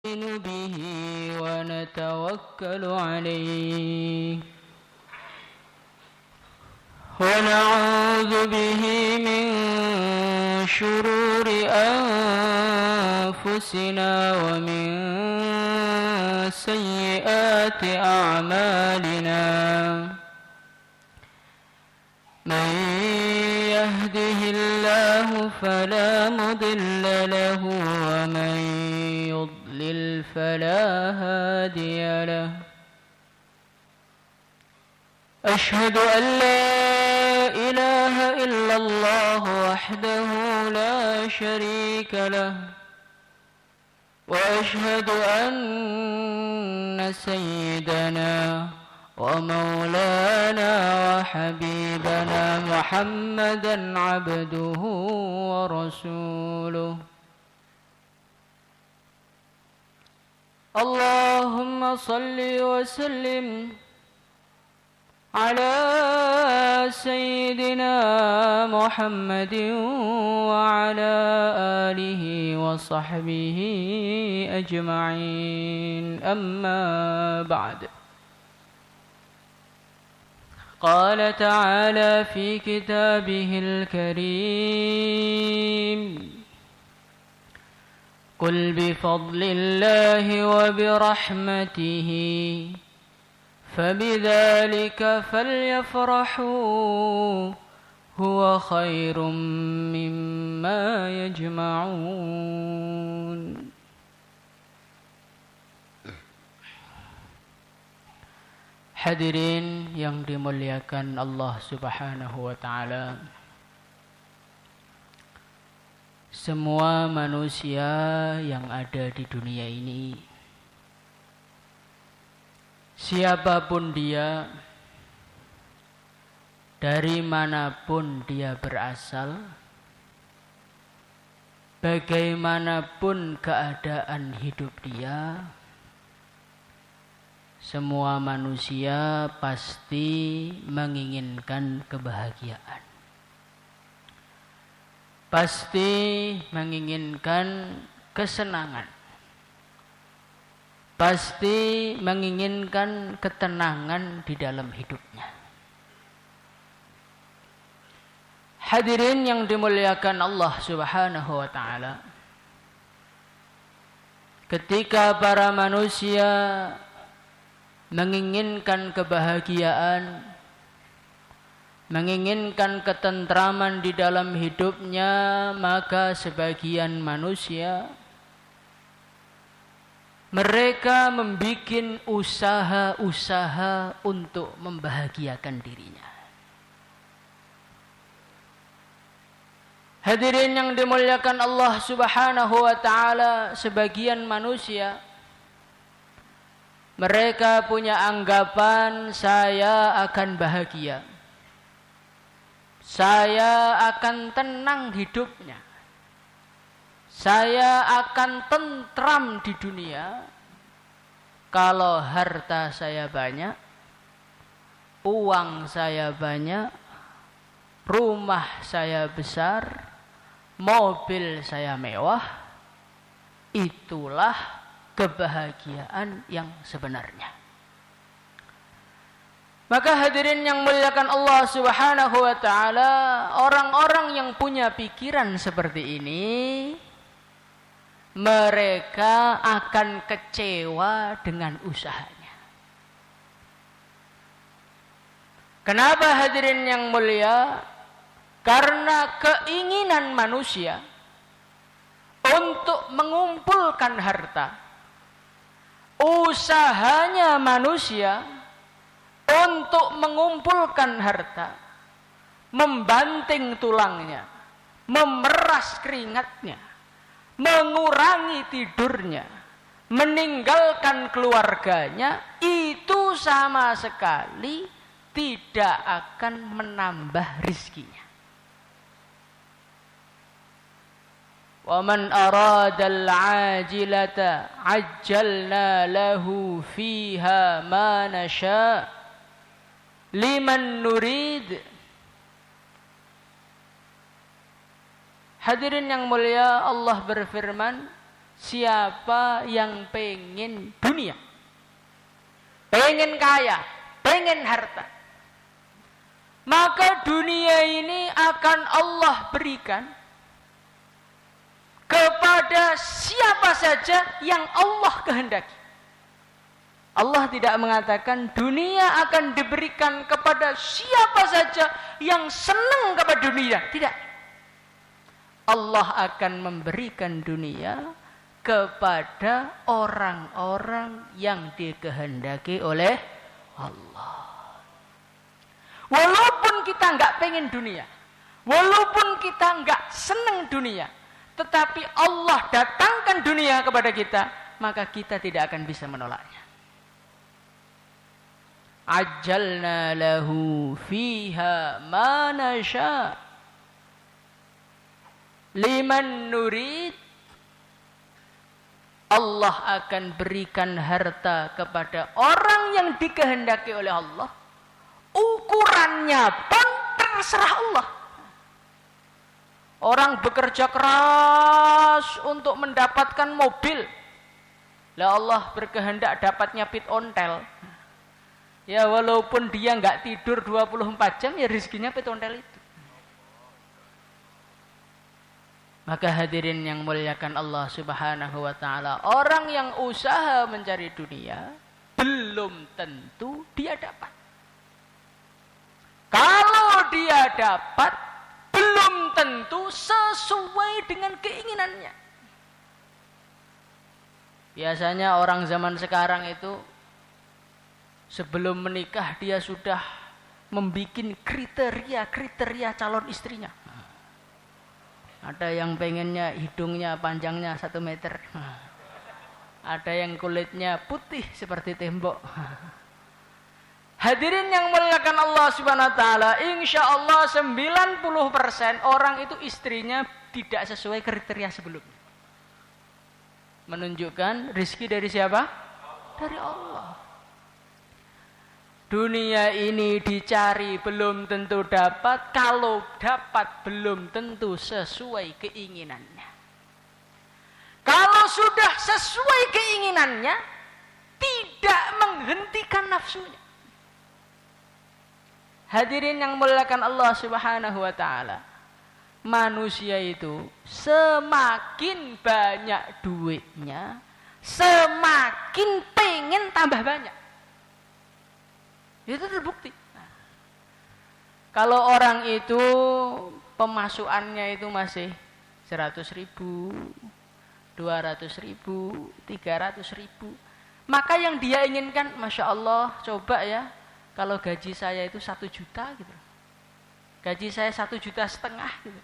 نؤمن به ونتوكل عليه ونعوذ به من شرور أنفسنا ومن سيئات أعمالنا من يهده الله فلا مضل له ومن يضلل فلا هادي له أشهد أن لا إله إلا الله وحده لا شريك له وأشهد أن سيدنا ومولانا وحبيبنا محمدا عبده ورسوله اللهم صل وسلم على سيدنا محمد وعلى آله وصحبه أجمعين أما بعد قال تعالى في كتابه الكريم قل بفضل الله وبرحمته فبذلك فليفرحوا هو خير مما يجمعون. Hadirin yang dimuliakan Allah Subhanahu wa taala. Semua manusia yang ada di dunia ini, siapapun dia, dari manapun dia berasal, bagaimanapun keadaan hidup dia, semua manusia pasti menginginkan kebahagiaan, pasti menginginkan kesenangan, pasti menginginkan ketenangan di dalam hidupnya. Hadirin yang dimuliakan Allah Subhanahu wa taala, ketika para manusia menginginkan kebahagiaan, menginginkan ketentraman di dalam hidupnya, maka sebagian manusia mereka membuat usaha-usaha untuk membahagiakan dirinya. Hadirin yang dimuliakan Allah Subhanahu wa taala, sebagian manusia mereka punya anggapan, saya akan bahagia, saya akan tenang hidupnya, saya akan tentram di dunia kalau harta saya banyak, uang saya banyak, rumah saya besar, mobil saya mewah. Itulah kebahagiaan yang sebenarnya. Maka hadirin yang muliakan Allah Subhanahu wa taala, orang-orang yang punya pikiran seperti ini, mereka akan kecewa dengan usahanya. Kenapa hadirin yang mulia? Karena keinginan manusia untuk mengumpulkan harta, usahanya manusia untuk mengumpulkan harta, membanting tulangnya, memeras keringatnya, mengurangi tidurnya, meninggalkan keluarganya, itu sama sekali tidak akan menambah rizkinya. وَمَنْ أَرَادَ الْعَاجِلَةَ عَجَّلْنَا لَهُ فِيهَا مَا نَشَاءُ لِمَنْ نُرِيدُ. Hadirin yang mulia, Allah berfirman, siapa yang pengen dunia, pengen kaya, pengen harta, maka dunia ini akan Allah berikan kepada siapa saja yang Allah kehendaki. Allah tidak mengatakan dunia akan diberikan kepada siapa saja yang senang kepada dunia. Tidak. Allah akan memberikan dunia kepada orang-orang yang dikehendaki oleh Allah. Walaupun kita nggak pengen dunia, walaupun kita nggak senang dunia, tetapi Allah datangkan dunia kepada kita, maka kita tidak akan bisa menolaknya. Ajjalna lahu fiha ma nasha liman nurid. Allah akan berikan harta kepada orang yang dikehendaki oleh Allah. Ukurannya pun terserah Allah. Orang bekerja keras untuk mendapatkan mobil, lah Allah berkehendak dapatnya pit ontel. Ya walaupun dia nggak tidur 24 jam, ya rezekinya pit ontel itu. Maka hadirin yang muliakan Allah Subhanahu wa ta'ala, orang yang usaha mencari dunia belum tentu dia dapat. Kalau dia dapat, belum tentu sesuai dengan keinginannya. Biasanya orang zaman sekarang itu sebelum menikah dia sudah membuat kriteria calon istrinya. Ada yang pengennya hidungnya panjangnya 1 meter. Ada yang kulitnya putih seperti tembok. Hadirin yang muliakan Allah Subhanahu wa taala, insyaallah 90% orang itu istrinya tidak sesuai kriteria sebelumnya. Menunjukkan rezeki dari siapa? Dari Allah. Dunia ini dicari belum tentu dapat, kalau dapat belum tentu sesuai keinginannya. Kalau sudah sesuai keinginannya, tidak menghentikan nafsunya. Hadirin yang muliakan Allah Subhanahu wa ta'ala, manusia itu semakin banyak duitnya, semakin pengen tambah banyak. Itu terbukti. Kalau orang itu pemasukannya itu masih 100.000, 200.000, 300.000, maka yang dia inginkan, Masya Allah, coba ya, kalau gaji saya itu 1 juta gitu, gaji saya 1,5 juta gitu.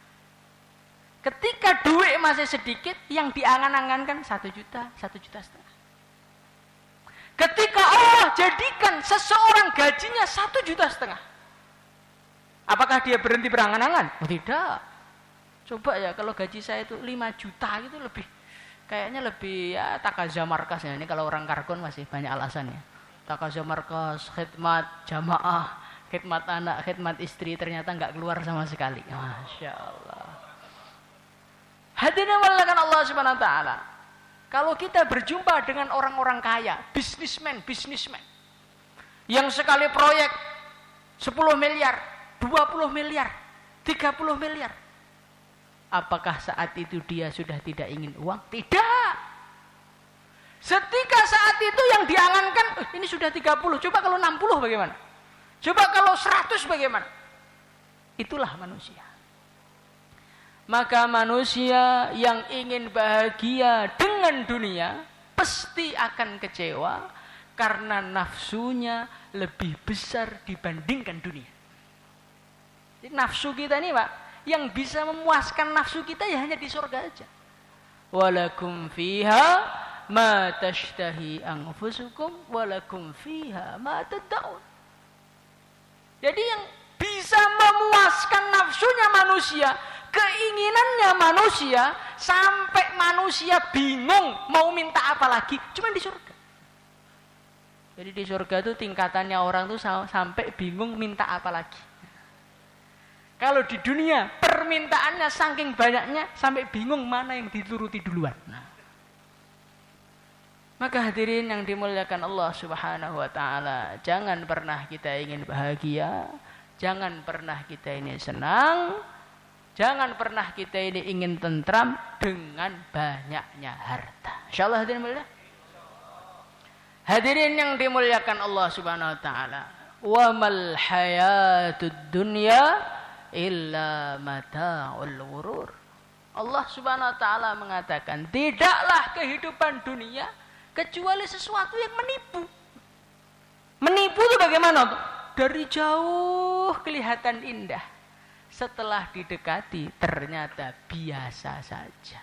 Ketika duit masih sedikit, yang diangan-angankan 1 juta, 1,5 juta. Ketika Allah jadikan seseorang gajinya 1,5 juta, apakah dia berhenti berangan-angan? Oh, tidak. Coba ya kalau gaji saya itu 5 juta gitu, kayaknya lebih ya takaza markas ya. Ini kalau orang kargon masih banyak alasannya. Takaza markas, khidmat jamaah, khidmat anak, khidmat istri, ternyata nggak keluar sama sekali. Masya Allah. Hadirin muliakan Allah Subhanahu wa ta'ala. Kalau kita berjumpa dengan orang-orang kaya, bisnismen yang sekali proyek 10 miliar, 20 miliar, 30 miliar, apakah saat itu dia sudah tidak ingin uang? Tidak. Setika saat itu yang diangankan, ini sudah 30, coba kalau 60 bagaimana? Coba kalau 100 bagaimana? Itulah manusia. Maka manusia yang ingin bahagia dengan dunia pasti akan kecewa karena nafsunya lebih besar dibandingkan dunia. Jadi nafsu kita ini Pak, yang bisa memuaskan nafsu kita ya hanya di surga aja. Walakum fiha ma tashtahi anfusukum walakum fiha ma tad'un. Jadi yang bisa memuaskan nafsunya manusia, keinginannya manusia, sampai manusia bingung mau minta apa lagi, cuma di surga. Jadi di surga itu tingkatannya orang tuh sampai bingung minta apa lagi. Kalau di dunia permintaannya saking banyaknya sampai bingung mana yang dituruti duluan. Nah, Maka hadirin yang dimuliakan Allah Subhanahu wa taala, jangan pernah kita ingin bahagia, jangan pernah kita ini senang, jangan pernah kita ini ingin tentram dengan banyaknya harta. Insyaallah hadirin mulia. Hadirin yang dimuliakan Allah Subhanahu wa taala, wa mal hayatud dunya illa mata'ul ghurur. Allah Subhanahu wa taala mengatakan, tidaklah kehidupan dunia kecuali sesuatu yang menipu. Menipu itu bagaimana? Dari jauh kelihatan indah, setelah didekati ternyata biasa saja.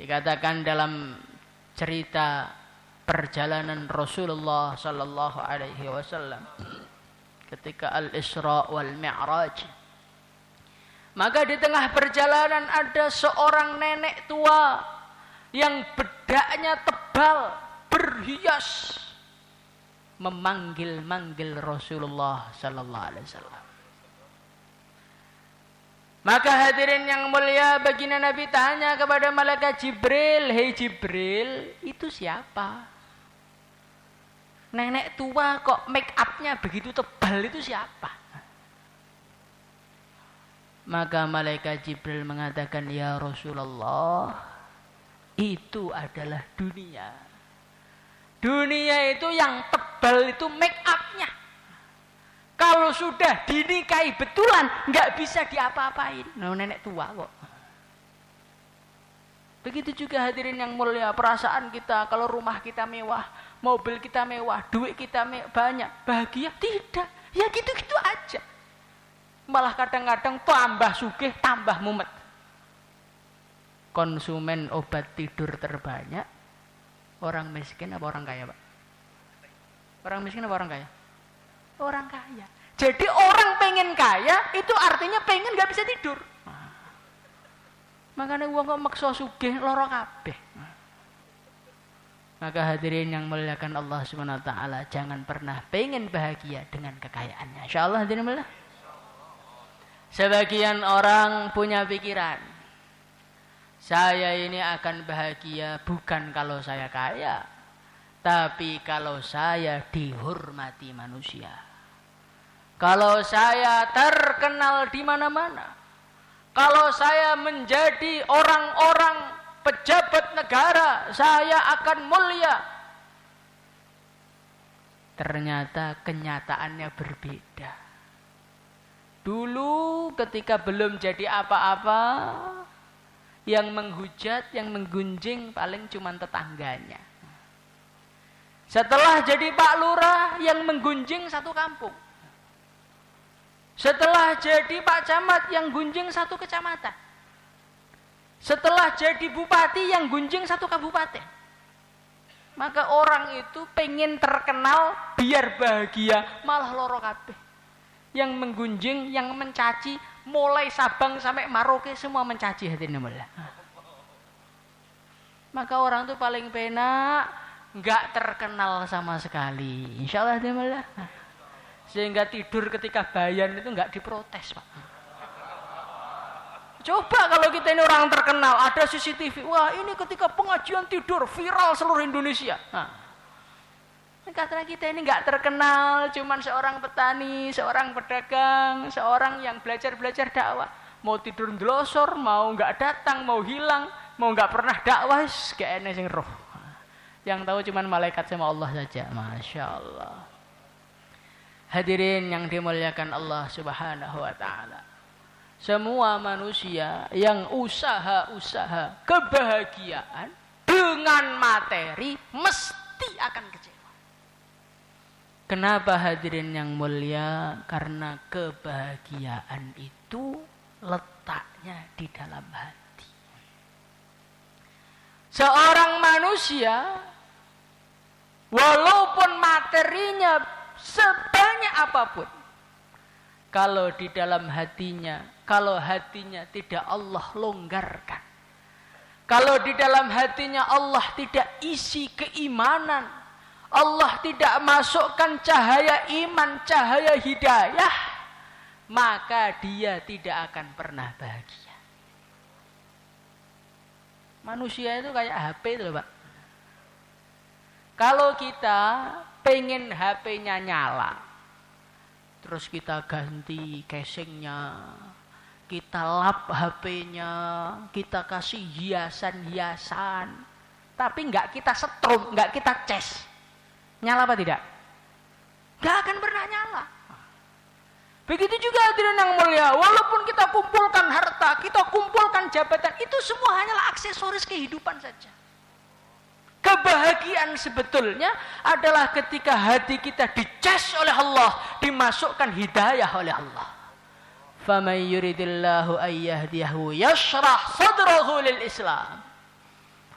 Dikatakan dalam cerita perjalanan Rasulullah sallallahu alaihi wasallam ketika Al-Isra wal Mi'raj, maka di tengah perjalanan ada seorang nenek tua yang bedaknya tebal, berhias, memanggil-manggil Rasulullah sallallahu alaihi wasallam. Maka hadirin yang mulia, baginda Nabi tanya kepada malaikat Jibril, "Hei Jibril, itu siapa? Nenek tua kok make up-nya begitu tebal, itu siapa?" Maka malaikat Jibril mengatakan, "Ya Rasulullah, itu adalah dunia. Dunia itu yang tebal itu make up-nya. Kalau sudah dinikahi betulan, nggak bisa diapa-apain." Nah, nenek tua kok. Begitu juga hadirin yang mulia, perasaan kita kalau rumah kita mewah, mobil kita mewah, duit kita banyak, bahagia? Tidak. Ya gitu-gitu aja. Malah kadang-kadang tambah sugih, tambah mumet. Konsumen obat tidur terbanyak orang miskin apa orang kaya, Pak? Orang miskin apa orang kaya? Orang kaya. Jadi orang pengen kaya itu artinya pengen gak bisa tidur. Makanya uang kok maksa sugih loro kabeh. Maka hadirin yang muliakan Allah Subhanahu wa taala, jangan pernah pengen bahagia dengan kekayaannya. Insyaallah hadirin mulia. Sebagian orang punya pikiran, saya ini akan bahagia bukan kalau saya kaya, tapi kalau saya dihormati manusia. Kalau saya terkenal di mana-mana. Kalau saya menjadi orang-orang pejabat negara, saya akan mulia. Ternyata kenyataannya berbeda. Dulu ketika belum jadi apa-apa, yang menghujat, yang menggunjing paling cuma tetangganya. Setelah jadi Pak Lurah, yang menggunjing satu kampung. Setelah jadi Pak Camat, yang gunjing satu kecamatan. Setelah jadi bupati, yang gunjing satu kabupaten. Maka orang itu pengen terkenal biar bahagia, malah loro kabeh. Yang menggunjing, yang mencaci, mulai Sabang sampai Maroke semua mencaci hatinya mulia. Maka orang itu paling penak nggak terkenal sama sekali. Insyaallah hatinya mulia. Sehingga tidur ketika bayan itu nggak diprotes, Pak. Coba kalau kita ini orang terkenal, ada CCTV, wah ini ketika pengajian tidur viral seluruh Indonesia. Karena kita ini nggak terkenal, cuman seorang petani, seorang pedagang, seorang yang belajar dakwah. Mau tidur ndelosor, mau nggak datang, mau hilang, mau nggak pernah dakwah, gak enak sing roh. Yang tahu cuman malaikat sama Allah saja. Masya Allah. Hadirin yang dimuliakan Allah Subhanahu wa taala. Semua manusia yang usaha-usaha kebahagiaan dengan materi mesti akan kecewa. Kenapa hadirin yang mulia? Karena kebahagiaan itu letaknya di dalam hati. Seorang manusia walaupun materinya sebanyak apapun, kalau di dalam hatinya, kalau hatinya tidak Allah longgarkan, kalau di dalam hatinya Allah tidak isi keimanan, Allah tidak masukkan cahaya iman, cahaya hidayah, maka dia tidak akan pernah bahagia. Manusia itu kayak HP itu, Pak. Kalau kita pengen HP-nya nyala, terus kita ganti casingnya, kita lap HP-nya, kita kasih hiasan-hiasan, tapi nggak kita setrum, nggak kita cas, nyala apa tidak? Nggak akan pernah nyala. Begitu juga hadirin yang mulia, walaupun kita kumpulkan harta, kita kumpulkan jabatan, itu semua hanyalah aksesoris kehidupan saja. Kebahagiaan sebetulnya adalah ketika hati kita dicas oleh Allah, dimasukkan hidayah oleh Allah. فَمَنْ يُرِدِ اللَّهُ أَنْ يَهْدِيَهُ يَشْرَحْ صَدْرَهُ لِلْإِسْلَامِ.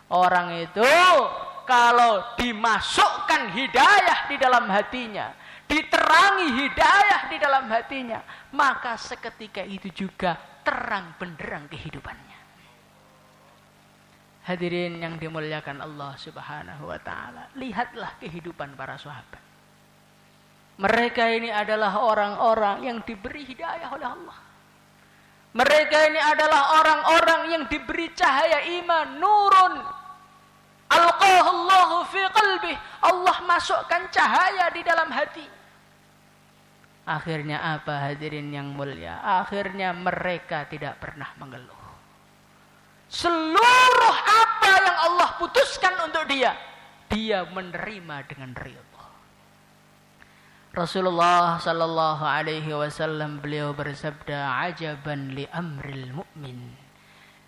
Orang itu kalau dimasukkan hidayah di dalam hatinya, diterangi hidayah di dalam hatinya, maka seketika itu juga terang benderang kehidupannya. Hadirin yang dimuliakan Allah Subhanahu wa taala, lihatlah kehidupan para sahabat. Mereka ini adalah orang-orang yang diberi hidayah oleh Allah. Mereka ini adalah orang-orang yang diberi cahaya iman, nurun alqahullahu fi qalbih. Allah masukkan cahaya di dalam hati. Akhirnya apa hadirin yang mulia? Akhirnya mereka tidak pernah mengeluh. Seluruh apa yang Allah putuskan untuk dia, dia menerima dengan ridha. Rasulullah sallallahu alaihi wasallam beliau bersabda, ajaban li amril mu'min,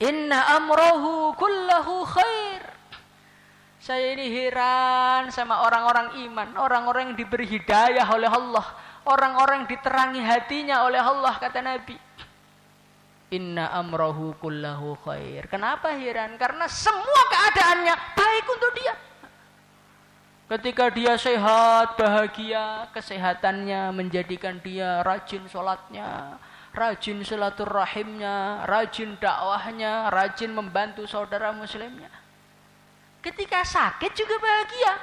inna amrahu kullahu khair. Saya ini heran sama orang-orang iman, orang-orang yang diberi hidayah oleh Allah, orang-orang yang diterangi hatinya oleh Allah, kata Nabi. Inna amrahu kullahu khair. Kenapa heran? Karena semua keadaannya baik untuk dia. Ketika dia sehat, bahagia, kesehatannya menjadikan dia rajin sholatnya, rajin silaturahimnya, rajin dakwahnya, rajin membantu saudara muslimnya. Ketika sakit juga bahagia.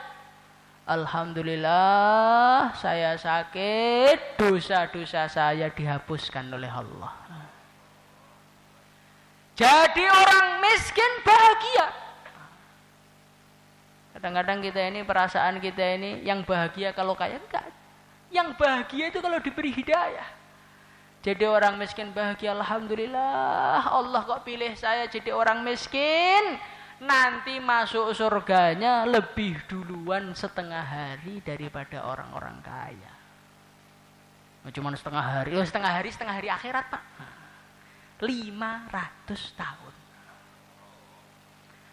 Alhamdulillah, saya sakit, dosa-dosa saya dihapuskan oleh Allah. Jadi orang miskin bahagia. Kadang-kadang kita ini, perasaan kita ini, yang bahagia kalau kaya, enggak. Yang bahagia itu kalau diberi hidayah. Jadi orang miskin bahagia, alhamdulillah, Allah kok pilih saya jadi orang miskin. Nanti masuk surganya lebih duluan setengah hari daripada orang-orang kaya. Cuma setengah hari akhirat, Pak. 500 tahun.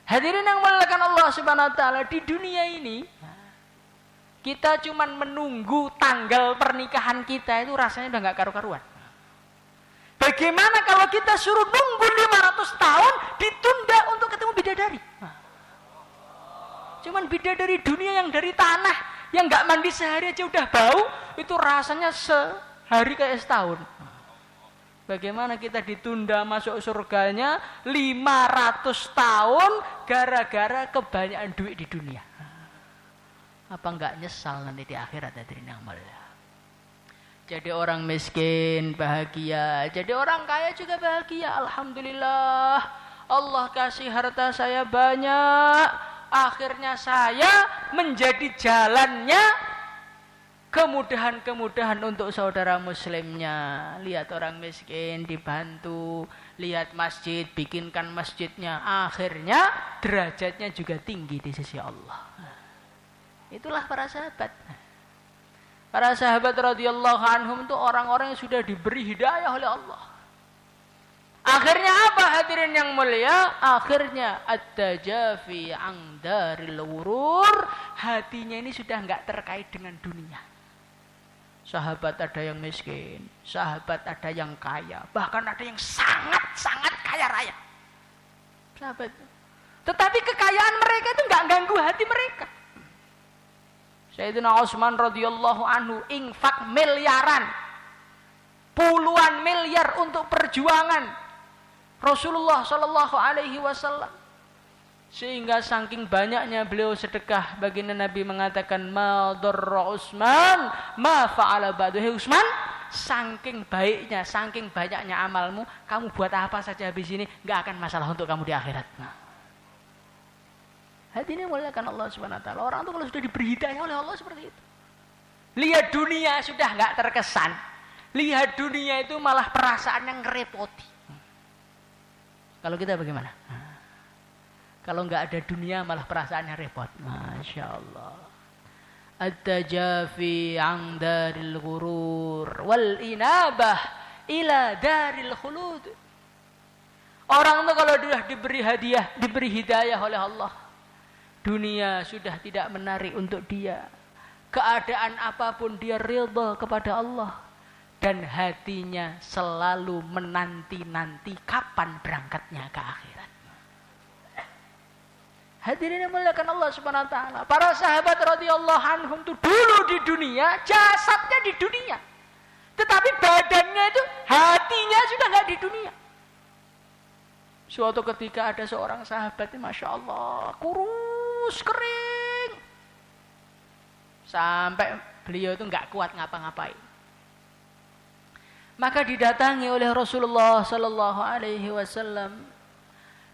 Hadirin yang dimuliakan Allah Subhanahu wa taala, di dunia ini kita cuman menunggu tanggal pernikahan kita itu rasanya udah enggak karu-karuan. Bagaimana kalau kita suruh nunggu 500 tahun ditunda untuk ketemu bidadari? Cuman bidadari dunia yang dari tanah, yang enggak mandi sehari aja udah bau, itu rasanya sehari kayak setahun. Bagaimana kita ditunda masuk surganya 500 tahun gara-gara kebanyakan duit di dunia? Apa enggak nyesal nanti di akhirat hadirin yang mulia? Jadi orang miskin bahagia, jadi orang kaya juga bahagia. Alhamdulillah, Allah kasih harta saya banyak. Akhirnya saya menjadi jalannya kemudahan-kemudahan untuk saudara muslimnya. Lihat orang miskin dibantu, lihat masjid, bikinkan masjidnya. Akhirnya derajatnya juga tinggi di sisi Allah. Itulah para sahabat. Para sahabat radhiyallahu anhum itu orang-orang yang sudah diberi hidayah oleh Allah. Akhirnya apa hadirin yang mulia? Akhirnya at-tajafi an daril wurur. Hatinya ini sudah enggak terkait dengan dunia. Sahabat ada yang miskin, sahabat ada yang kaya, bahkan ada yang sangat-sangat kaya raya. Sahabat. Tetapi kekayaan mereka itu enggak ganggu hati mereka. Sayyidina Utsman radhiyallahu anhu infak miliaran, puluhan miliar untuk perjuangan Rasulullah sallallahu alaihi wasallam. Sehingga saking banyaknya beliau sedekah, baginda Nabi mengatakan ma darra Utsman ma fa'ala ba'du. Hei Utsman, saking baiknya, saking banyaknya amalmu, kamu buat apa saja habis ini enggak akan masalah untuk kamu di akhirat. Nah. Hati ini muliakan Allah Subhanahu wa taala. Orang itu kalau sudah diberi hidayah oleh Allah seperti itu. Lihat dunia sudah enggak terkesan. Lihat dunia itu malah perasaan yang ngerepoti. Kalau kita bagaimana? Kalau enggak ada dunia malah perasaannya repot. Masya Allah. At-tajafi an daril ghurur wal inabah ila daril khulud. Orang itu kalau sudah diberi hadiah, diberi hidayah oleh Allah, dunia sudah tidak menarik untuk dia. Keadaan apapun dia ridha kepada Allah. Dan hatinya selalu menanti-nanti kapan berangkatnya ke akhirat. Hadirin yang muliakan Allah Subhanahu wa taala. Para sahabat radhiyallahu anhum itu dulu di dunia, jasadnya di dunia. Tetapi badannya itu, hatinya sudah enggak di dunia. Suatu ketika ada seorang sahabat, Masya Allah, kurus, kering. Sampai beliau itu enggak kuat ngapa-ngapain. Maka didatangi oleh Rasulullah sallallahu alaihi wasallam.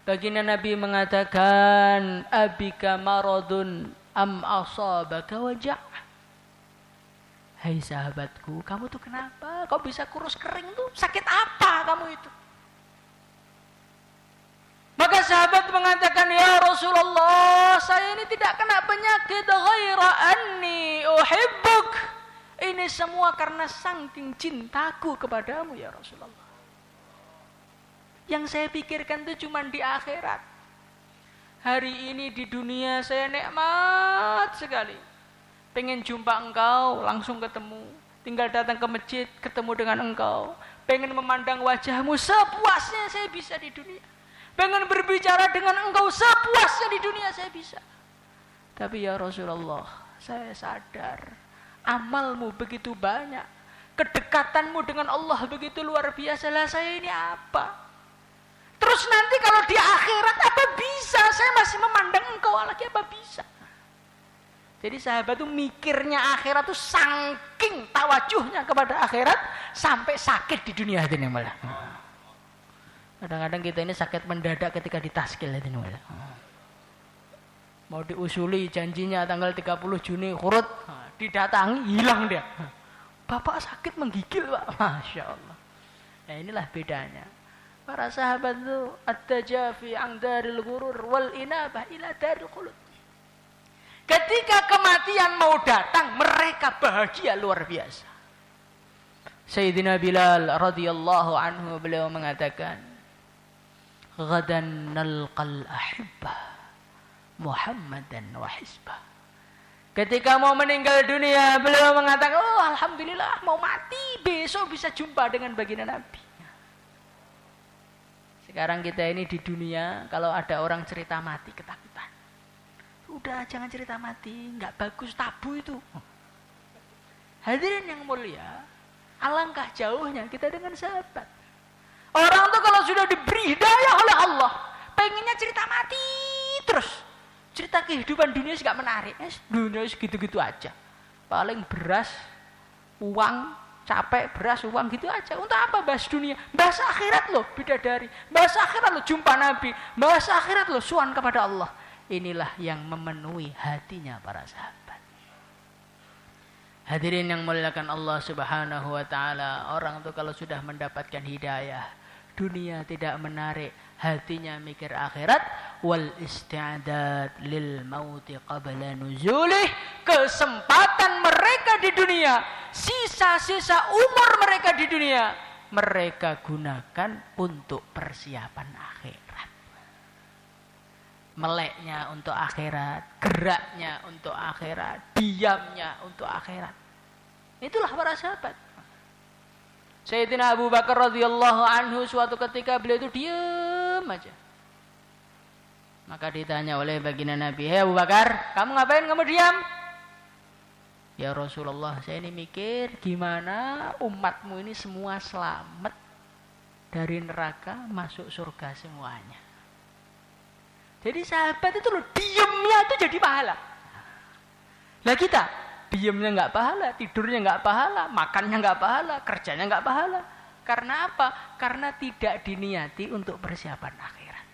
Baginda Nabi mengatakan, abika maradun am asabaka wajah. Hai sahabatku, kamu tuh kenapa? Kau bisa kurus kering tuh? Sakit apa kamu itu? Maka sahabat mengatakan, ya Rasulullah, saya ini tidak kena penyakit ghaira anni uhibbuk. Ini semua karena saking cintaku kepadamu ya Rasulullah. Yang saya pikirkan itu cuma di akhirat. Hari ini di dunia saya nikmat sekali. Pengen jumpa engkau, langsung ketemu. Tinggal datang ke masjid, ketemu dengan engkau. Pengen memandang wajahmu, sepuasnya saya bisa di dunia. Pengen berbicara dengan engkau, sepuasnya di dunia saya bisa. Tapi ya Rasulullah, saya sadar amalmu begitu banyak, kedekatanmu dengan Allah begitu luar biasa. Lah saya ini apa? Terus nanti kalau di akhirat apa bisa? Saya masih memandang engkau lagi, apa bisa? Jadi sahabat itu mikirnya akhirat itu saking tawajuhnya kepada akhirat sampai sakit di dunia hati malah. Kadang-kadang kita ini sakit mendadak ketika ditaskil hati malah. Mau diusuli janjinya tanggal 30 Juni khurut, didatangi hilang dia. Bapak sakit menggigil Pak. Masya Allah. Nah inilah bedanya. Para sahabat itu at-tajafi an daril ghurur wal inabah ila daril khulud. Ketika kematian mau datang, mereka bahagia luar biasa. Sayyidina Bilal radhiyallahu anhu beliau mengatakan, "Ghadan nalqal ahibbah Muhammadan wa hizbah." Ketika mau meninggal dunia, beliau mengatakan, "Oh, alhamdulillah, mau mati, besok bisa jumpa dengan baginda Nabi." Sekarang kita ini di dunia, kalau ada orang cerita mati, ketakutan. Udah, jangan cerita mati, nggak bagus, tabu itu. Hadirin yang mulia, alangkah jauhnya kita dengan sahabat. Orang tuh kalau sudah diberi hidayah oleh Allah, pengennya cerita mati terus. Cerita kehidupan dunia sih nggak menarik, dunia segitu-gitu aja. Paling beras, uang, capek, beras, uang gitu aja. Untuk apa bahas dunia? Bahas akhirat loh, bidadari. Bahas akhirat loh, jumpa Nabi. Bahas akhirat loh, suan kepada Allah. Inilah yang memenuhi hatinya para sahabat. Hadirin yang muliakan Allah Subhanahu wa taala, orang itu kalau sudah mendapatkan hidayah, dunia tidak menarik, hatinya mikir akhirat. Wal isti'dad lil mauti qabla nuzulih. Kesempatan mereka di dunia, sisa-sisa umur mereka di dunia, mereka gunakan untuk persiapan akhirat. Meleknya untuk akhirat, geraknya untuk akhirat, diamnya untuk akhirat. Itulah para sahabat. Sayyidina Abu Bakar radhiyallahu anhu suatu ketika beliau itu diam aja. Maka ditanya oleh baginda Nabi, "Hei Abu Bakar, kamu ngapain kamu diam?" "Ya Rasulullah, saya ini mikir gimana umatmu ini semua selamat dari neraka masuk surga semuanya." Jadi sahabat itu loh, diamnya itu jadi pahala. Lah kita, diamnya nggak pahala, tidurnya nggak pahala, makannya nggak pahala, kerjanya nggak pahala. Karena apa? Karena tidak diniati untuk persiapan akhirat.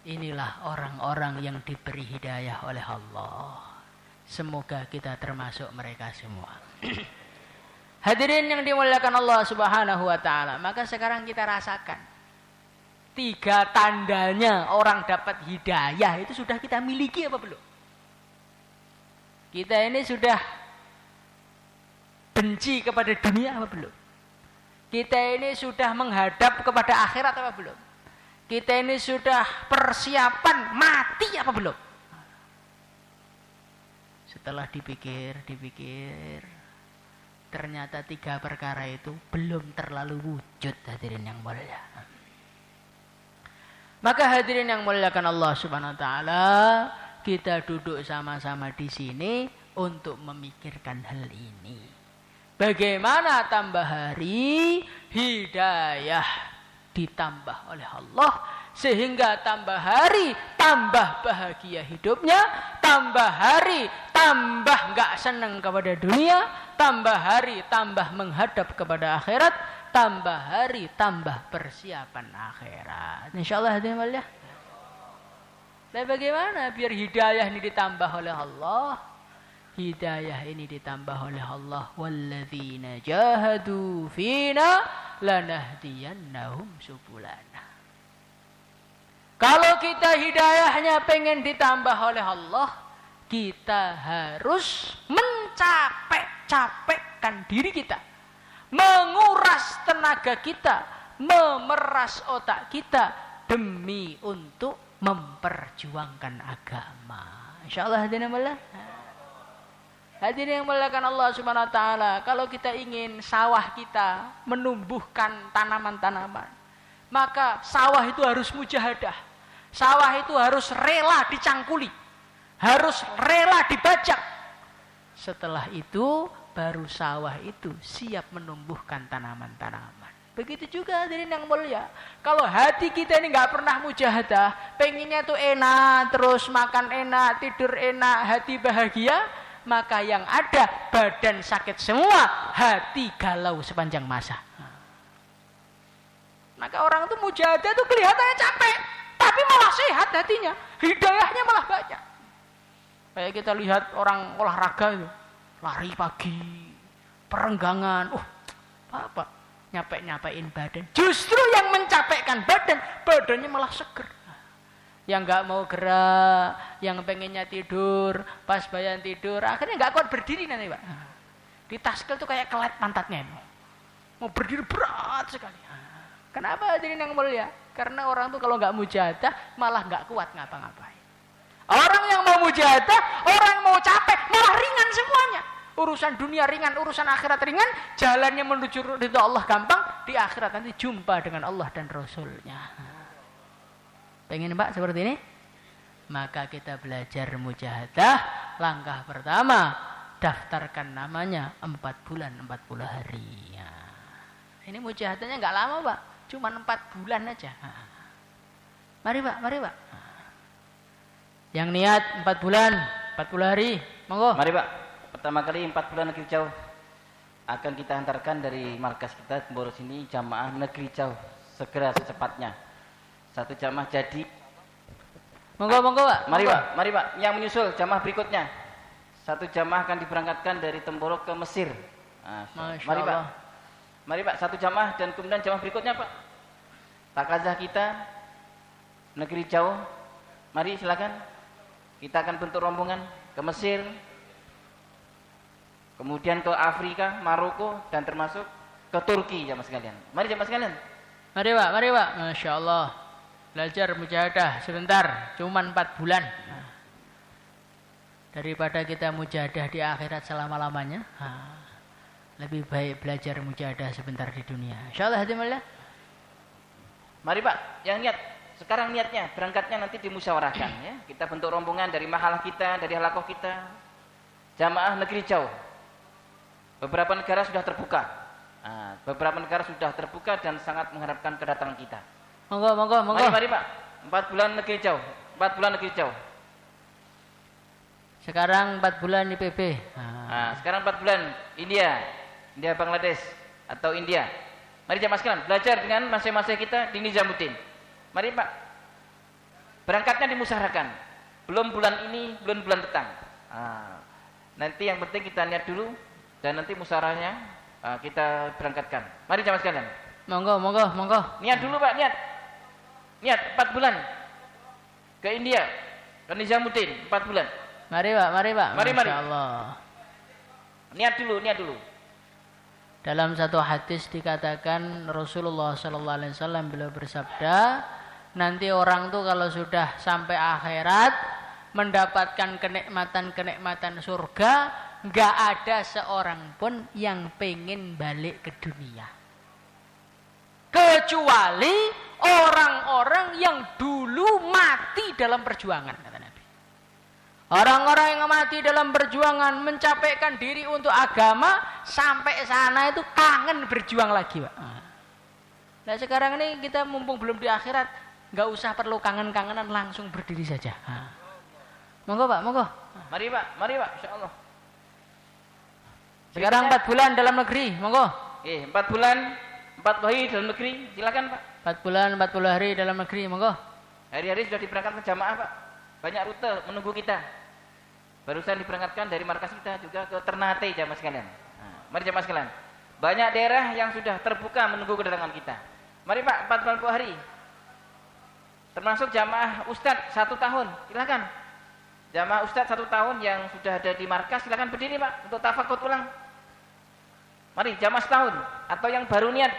Inilah orang-orang yang diberi hidayah oleh Allah. Semoga kita termasuk mereka semua. Hadirin yang dimuliakan Allah Subhanahu wa taala, maka sekarang kita rasakan 3 tandanya orang dapat hidayah itu sudah kita miliki apa belum? Kita ini sudah benci kepada dunia apa belum? Kita ini sudah menghadap kepada akhirat apa belum? Kita ini sudah persiapan mati apa belum? Setelah dipikir, ternyata 3 perkara itu belum terlalu wujud, hadirin yang mulia. Maka hadirin yang muliakan Allah Subhanahu wa taala, kita duduk sama-sama di sini untuk memikirkan hal ini. Bagaimana tambah hari hidayah ditambah oleh Allah, sehingga tambah hari tambah bahagia hidupnya, tambah hari tambah enggak senang kepada dunia, tambah hari tambah menghadap kepada akhirat, tambah hari tambah persiapan akhirat. Insyaallah hadirin mulia. Dan bagaimana biar hidayah ini ditambah oleh Allah? Hidayah ini ditambah oleh Allah. Walladzina jahadu fina lanahdiyannahum subulana. Kalau kita hidayahnya pengen ditambah oleh Allah, kita harus mencapek-capekkan diri kita, menguras tenaga kita, memeras otak kita demi untuk memperjuangkan agama. Insyaallah hadirin Allah. Hadirin yang muliakan Allah Subhanahu wa taala, kalau kita ingin sawah kita menumbuhkan tanaman-tanaman, maka sawah itu harus mujahadah. Sawah itu harus rela dicangkuli, harus rela dibajak. Setelah itu baru sawah itu siap menumbuhkan tanaman-tanaman. Begitu juga hadirin yang mulia. Kalau hati kita ini nggak pernah mujahadah, pengennya tuh enak, terus makan enak, tidur enak, hati bahagia, maka yang ada badan sakit semua, hati galau sepanjang masa. Maka orang itu mujahadah itu kelihatannya capek, tapi malah sehat hatinya, hidayahnya malah banyak. Kayak kita lihat orang olahraga itu, lari pagi, perenggangan, apa? Nyapek-nyapein badan. Justru yang mencapekkan badan, badannya malah seger. Yang nggak mau gerak, yang pengennya tidur, pas bayan tidur, akhirnya nggak kuat berdiri nanti, Pak. Di taskel tuh kayak kelet pantatnya. Mau berdiri berat sekali. Kenapa hadirin yang mulia? Karena orang tuh kalau nggak mujahadah malah nggak kuat ngapa-ngapain. Orang yang mau mujahadah, orang yang mau capek, malah ringan semuanya. Urusan dunia ringan, urusan akhirat ringan, jalannya menuju ridha Allah gampang, di akhirat nanti jumpa dengan Allah dan Rasulnya. Pengen Pak seperti ini? Maka kita belajar mujahadah. Langkah pertama, daftarkan namanya 4 bulan 40 hari. Ini mujahadahnya nggak lama Pak, cuma 4 bulan aja. Mari Pak. Yang niat 4 bulan 40 hari, monggo. Mari Pak. Pertama kali 4 bulan negeri jauh akan kita hantarkan dari markas kita Temboro sini jamaah negeri jauh segera secepatnya. 1 jamaah jadi. Monggo Pak. Mari Pak. Yang menyusul jamaah berikutnya. 1 jamaah akan diberangkatkan dari Temboro ke Mesir. Mari Pak. Mari Pak, 1 jamaah dan kemudian jamaah berikutnya Pak. Takazah kita negeri jauh. Mari silakan. Kita akan bentuk rombongan ke Mesir. Kemudian ke Afrika, Maroko, dan termasuk ke Turki jamaah sekalian. Mari jamaah sekalian. Mari Pak. Masya Allah. Belajar mujahadah sebentar, cuma 4 bulan. Daripada kita mujahadah di akhirat selama-lamanya, lebih baik belajar mujahadah sebentar di dunia. Insyaallah hadirin mulia. Mari Pak, yang niat sekarang niatnya berangkatnya nanti dimusyawarahkan ya. Kita bentuk rombongan dari mahalah kita, dari halakoh kita. Jamaah negeri jauh. Beberapa negara sudah terbuka. Beberapa negara sudah terbuka dan sangat mengharapkan kedatangan kita. Monggo. Mari Pak. 4 bulan negeri jauh. 4 bulan negeri jauh. Sekarang 4 bulan di PB. Sekarang 4 bulan India Bangladesh atau India. Mari jamaah sekalian belajar dengan masing-masing kita di Nizamuddin. Mari Pak. Berangkatnya dimusyawarahkan. Belum bulan ini, belum bulan petang. Nanti yang penting kita niat dulu dan nanti musyawarahnya kita berangkatkan. Mari jamaah sekalian. Monggo. Niat dulu Pak, niat. Niat 4 bulan. Ke India, ke Nizamuddin 4 bulan. Mari Pak. Mari. Masyaallah. Niat dulu. Dalam satu hadis dikatakan Rasulullah sallallahu alaihi wasallam beliau bersabda, nanti orang tuh kalau sudah sampai akhirat mendapatkan kenikmatan surga, nggak ada seorang pun yang pengen balik ke dunia. Kecuali orang-orang yang dulu mati dalam perjuangan, kata Nabi. Orang-orang yang mati dalam perjuangan mencapaikan diri untuk agama, sampai sana itu kangen berjuang lagi, Pak. Nah sekarang ini kita mumpung belum di akhirat, nggak usah perlu kangen-kangenan, langsung berdiri saja. Monggo Pak, monggo. Mari Pak, insyaallah. Sekarang 4 bulan dalam negeri, monggo. 4 bulan, 4 hari dalam negeri, silakan Pak. 4 bulan, 40 hari dalam negeri, monggo. Hari-hari sudah diberangkatkan jamaah Pak. Banyak rute menunggu kita. Barusan diberangkatkan dari markas kita juga ke Ternate jamaah sekalian. Mari jamaah sekalian. Banyak daerah yang sudah terbuka menunggu kedatangan kita. Mari Pak, 40 hari. Termasuk jamaah Ustadz 1 tahun, silakan. Jamaah Ustadz 1 tahun yang sudah ada di markas, silakan berdiri Pak untuk tafakut ulang. Mari jamaah setahun atau yang baru niat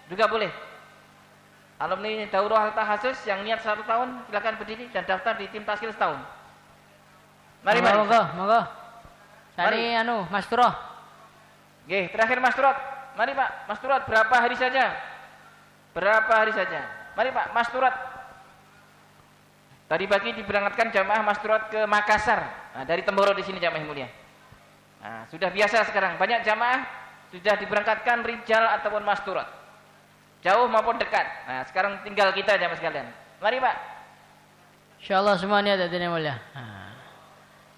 juga boleh. Alumni Daurah Al-Tahasus yang niat 1 tahun silakan berdiri dan daftar di tim taskil setahun. Mari. Monggo. Tadi Mas Turah. Oke, terakhir Mas Turah. Mari Pak, Mas Turah berapa hari saja? Mari Pak, Mas Turah. Tadi pagi diberangkatkan jamaah Mas Turah ke Makassar. Dari Temboro di sini jamaah mulia. Sudah biasa sekarang banyak jamaah sudah diberangkatkan rijal ataupun Mas Turah. Jauh maupun dekat. Sekarang tinggal kita jamaah sekalian. Mari Pak. Insyaallah semuanya ada yang mulia.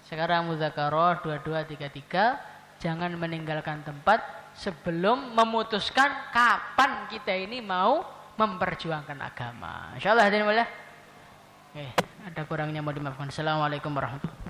Sekarang muzakarah 2233, jangan meninggalkan tempat sebelum memutuskan kapan kita ini mau memperjuangkan agama. Insyaallah hadirin mulia. Ada kurangnya mau dimaafkan. Assalamualaikum warahmatullahi wabarakatuh.